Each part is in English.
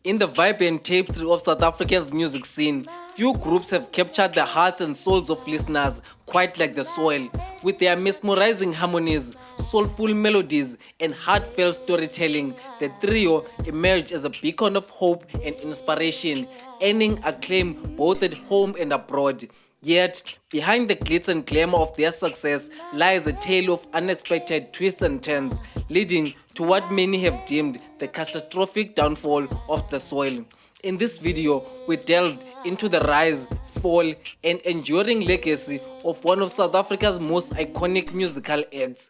In the vibrant tapestry of South Africa's music scene, few groups have captured the hearts and souls of listeners quite like The Soil. With their mesmerizing harmonies, soulful melodies, and heartfelt storytelling, the trio emerged as a beacon of hope and inspiration, earning acclaim both at home and abroad. Yet, behind the glitz and glamour of their success lies a tale of unexpected twists and turns, leading to what many have deemed the catastrophic downfall of The Soil. In this video, we delved into the rise, fall, and enduring legacy of one of South Africa's most iconic musical acts.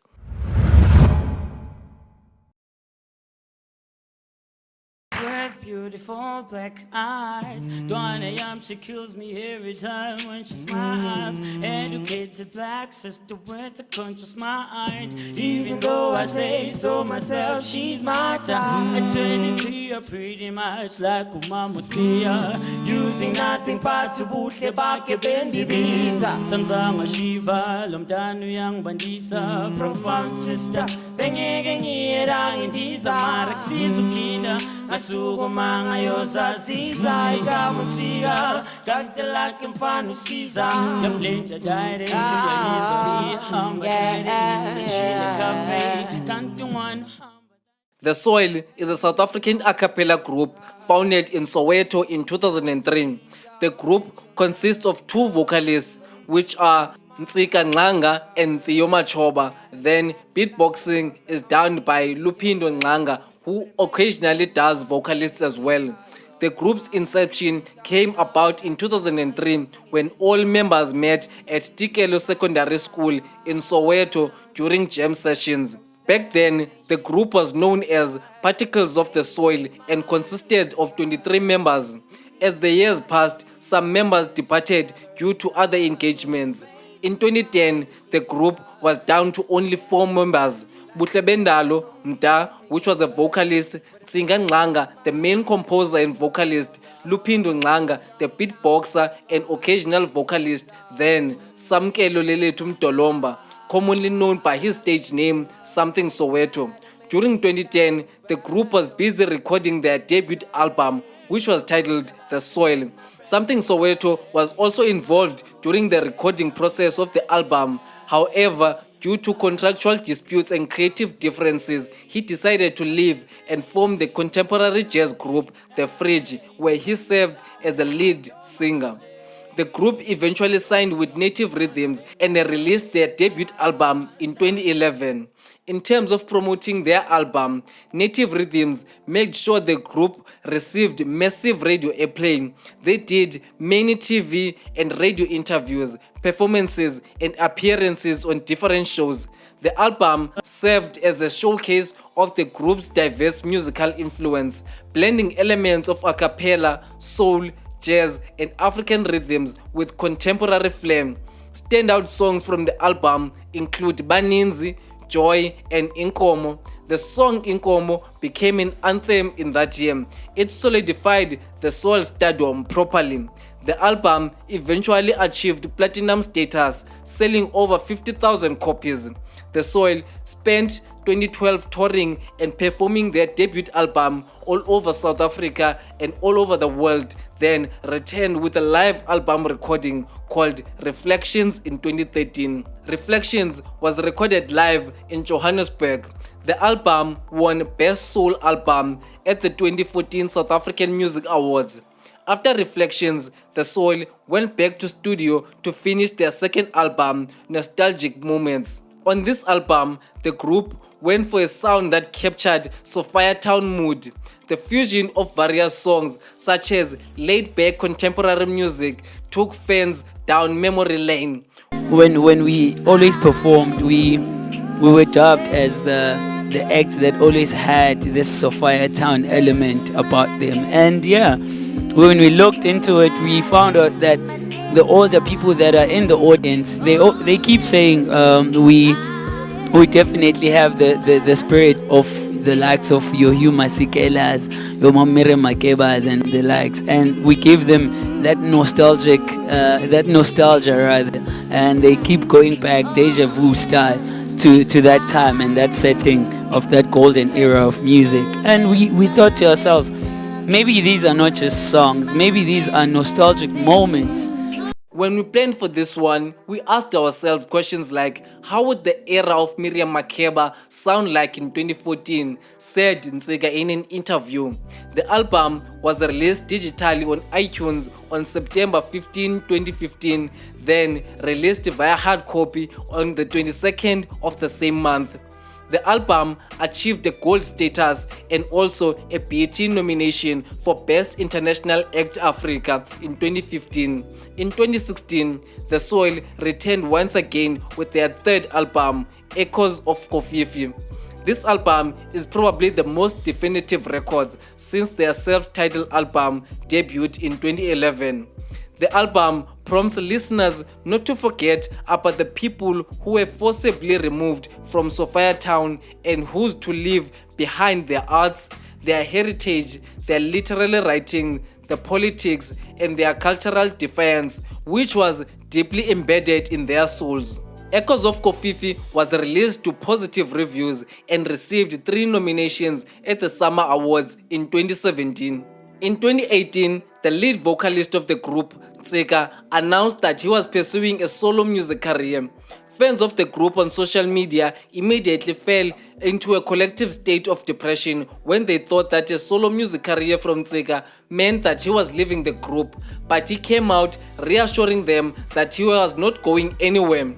With beautiful black eyes, Donna Yum, she kills me every time when she smiles. Educated black sister with a conscious mind. Even though I say so myself, she's my time. I technically are pretty much like Umamus Pia, using nothing but to buhle bake bendi bisa. Samzanga Shiva, Lomdanu yang bandisa, profound sister. Bengege ngira indiza marak sizukina. Masuko mga yosa sisa ikamutsiga Kagtala kimfanu sisa Gamplenta daire Yalizo hamba Sachila cafe Kantuan. The Soil is a South African a cappella group founded in Soweto in 2003. The group consists of two vocalists, which are Ntsika Nglanga and Theo Machoba. Then beatboxing is done by Lupindo Nglanga, who occasionally does vocalists as well. The group's inception came about in 2003 when all members met at Tikelo Secondary School in Soweto during jam sessions. Back then, the group was known as Particles of the Soil and consisted of 23 members. As the years passed, some members departed due to other engagements. In 2010, the group was down to only 4 members. Buhlebendalo Mda, which was the vocalist, Tsinga Nglanga, the main composer and vocalist, Lupindo Nglanga, the beatboxer and occasional vocalist, then Samkelo Leletu Mdolomba, commonly known by his stage name Something Soweto. During 2010, the group was busy recording their debut album, which was titled The Soil. Something Soweto was also involved during the recording process of the album. However, due to contractual disputes and creative differences, he decided to leave and form the contemporary jazz group The Fridge, where he served as the lead singer. The group eventually signed with Native Rhythms and they released their debut album in 2011. In terms of promoting their album, Native Rhythms made sure the group received massive radio airplay. They did many TV and radio interviews, performances, and appearances on different shows. The album served as a showcase of the group's diverse musical influence, blending elements of a cappella, soul, jazz, and African rhythms with contemporary flair. Standout songs from the album include Baninzi, Joy, and Inkomo. The song Inkomo became an anthem in that year. It solidified the soul stardom properly. The album eventually achieved platinum status, selling over 50,000 copies. The Soil spent 2012 touring and performing their debut album all over South Africa and all over the world, then returned with a live album recording called Reflections in 2013. Reflections was recorded live in Johannesburg. The album won Best Soul Album at the 2014 South African Music Awards. After Reflections, The Soil went back to studio to finish their second album, Nostalgic Moments. On this album, the group went for a sound that captured Sophia Town mood. The fusion of various songs, such as laid-back contemporary music, took fans down memory lane. When we always performed, we were dubbed as the act that always had this Sophia Town element about them. And yeah, when we looked into it, we found out that the older people that are in the audience, they keep saying we definitely have the spirit of the likes of your Hugh Masikelas, your Mamire Makebas and the likes, and we give them that nostalgia rather, and they keep going back deja vu style to that time and that setting of that golden era of music. And we thought to ourselves, maybe these are not just songs, maybe these are nostalgic moments. When we planned for this one, we asked ourselves questions like, how would the era of Miriam Makeba sound like in 2014, said Nsika in an interview. The album was released digitally on iTunes on September 15, 2015, then released via hard copy on the 22nd of the same month. The album achieved a gold status and also a BET nomination for Best International Act Africa in 2015. In 2016, The Soil returned once again with their third album, Echoes of Kofifi. This album is probably the most definitive record since their self-titled album debuted in 2011. The album prompts listeners not to forget about the people who were forcibly removed from Sophia Town and who's to leave behind their arts, their heritage, their literary writing, the politics, and their cultural defiance, which was deeply embedded in their souls. Echoes of Kofifi was released to positive reviews and received 3 nominations at the Summer Awards in 2017. In 2018, the lead vocalist of the group, Tseka, announced that he was pursuing a solo music career. Fans of the group on social media immediately fell into a collective state of depression when they thought that a solo music career from Tseka meant that he was leaving the group, but he came out reassuring them that he was not going anywhere.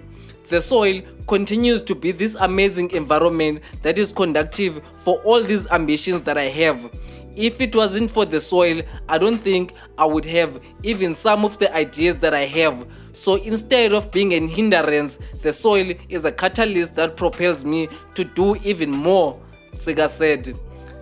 The Soil continues to be this amazing environment that is conducive for all these ambitions that I have. If it wasn't for The Soil, I don't think I would have even some of the ideas that I have. So instead of being an hindrance, The Soil is a catalyst that propels me to do even more, Tseka said.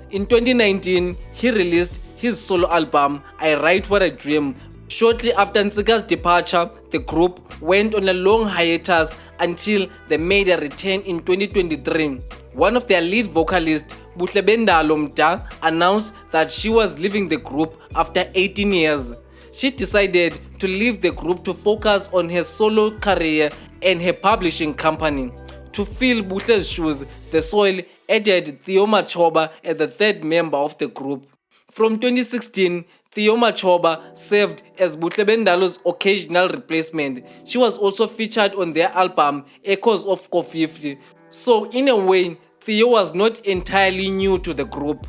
In 2019, he released his solo album, I Write What I Dream. Shortly after Tseka's departure, the group went on a long hiatus until they made a return in 2023. One of their lead vocalists, Buhlebendalo Mda, announced that she was leaving the group after 18 years. She decided to leave the group to focus on her solo career and her publishing company. To fill Buhle's shoes, The Soil added Theo Machoba as the third member of the group. From 2016, Theo Machoba served as Buhlebendalo's occasional replacement. She was also featured on their album Echoes of Kofifi. So in a way, Theo was not entirely new to the group.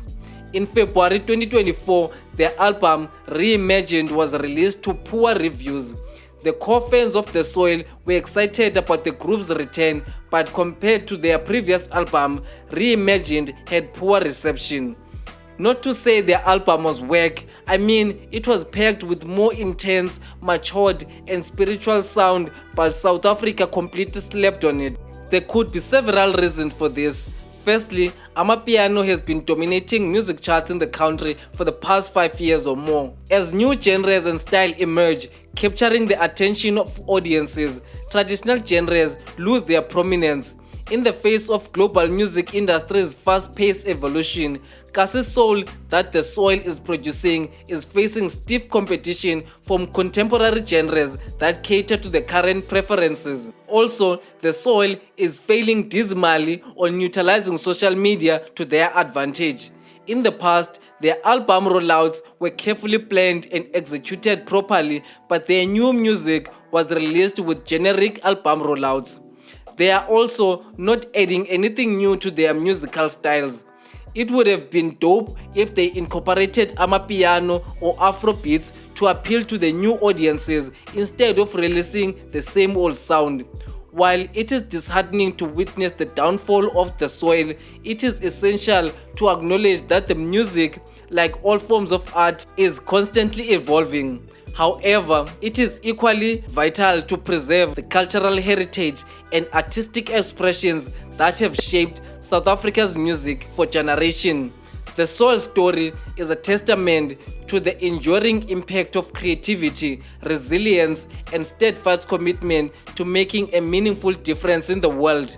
In February 2024, their album Reimagined was released to poor reviews. The core fans of The Soil were excited about the group's return, but compared to their previous album, Reimagined had poor reception. Not to say their album was whack, I mean it was packed with more intense, matured and spiritual sound, but South Africa completely slept on it. There could be several reasons for this. Firstly, Amapiano has been dominating music charts in the country for the past 5 years or more. As new genres and style emerge, capturing the attention of audiences, traditional genres lose their prominence. In the face of global music industry's fast-paced evolution, Kasi soul that The Soil is producing is facing stiff competition from contemporary genres that cater to the current preferences. Also, The Soil is failing dismally on utilizing social media to their advantage. In the past, their album rollouts were carefully planned and executed properly, but their new music was released with generic album rollouts. They are also not adding anything new to their musical styles. It would have been dope if they incorporated Amapiano or Afrobeats to appeal to the new audiences instead of releasing the same old sound. While it is disheartening to witness the downfall of The Soil, it is essential to acknowledge that the music, like all forms of art, is constantly evolving. However, it is equally vital to preserve the cultural heritage and artistic expressions that have shaped South Africa's music for generations. The Soul story is a testament to the enduring impact of creativity, resilience, and steadfast commitment to making a meaningful difference in the world.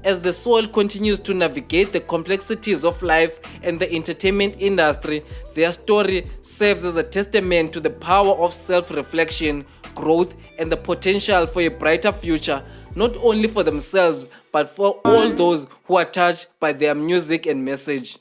As The Soul continues to navigate the complexities of life and the entertainment industry, their story serves as a testament to the power of self-reflection, growth, and the potential for a brighter future, not only for themselves, but for all those who are touched by their music and message.